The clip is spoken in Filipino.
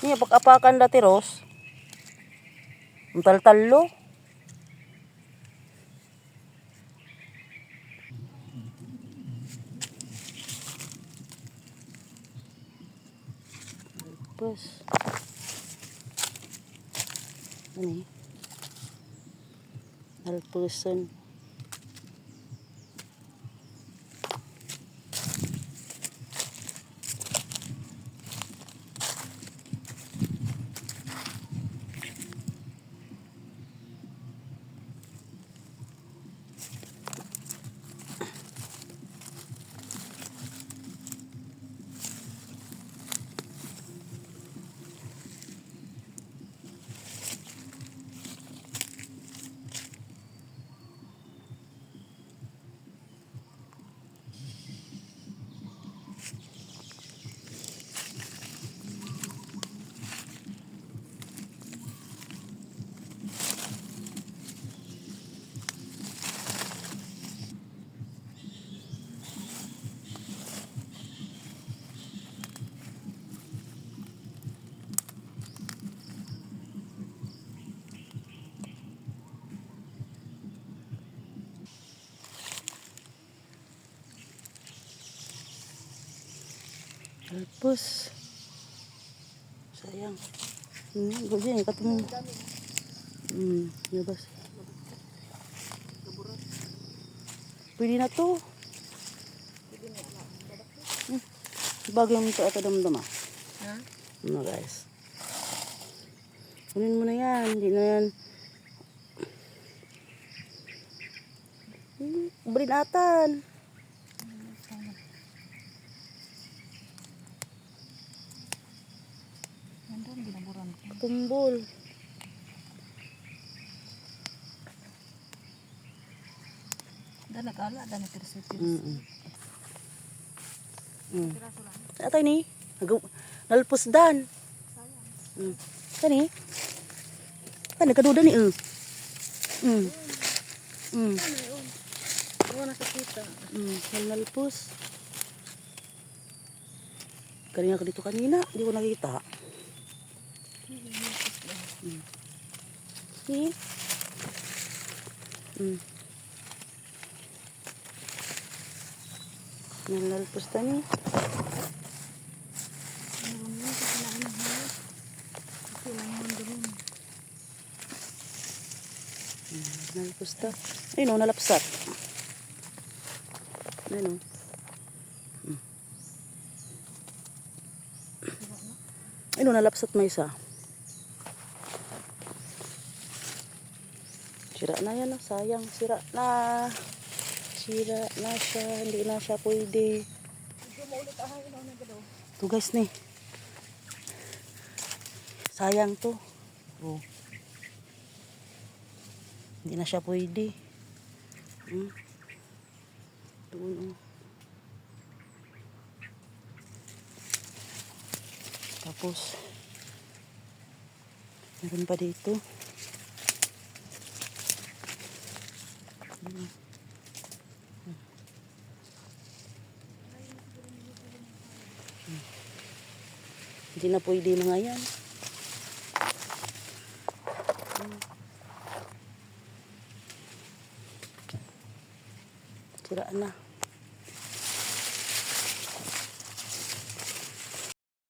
Niya pag-apakan dati Ros. Ang tal-talo. Tapos ano alpuson. Alpus. Sayang. Ganyan katong. Labas. Pwede na to. Bagay mo ito damdama. Ha? Ano guys. Kunin mo na yan. Hindi na yan. Berinatan. Tumbol. Dan nagala dan tersetir. Atay ni. Nalpus dan. Kani. Kan nagkaduda ni Wala nakakita. Nalpus. Kanina ka dito kanina, hindi ko nakita. Nalpus tani. Nalpus ta. Ayun o, nalapsat. Ayun o. Ayun o, nalapsat may isa. Sira na yan, sayang. Sira na. Sira na siya. Hindi na siya pwede. Ito guys ni. Sayang to. Oh. Hindi na siya pwede. Doon. Tapos meron pa dito. Hindi na pwede mga yan. Sira na.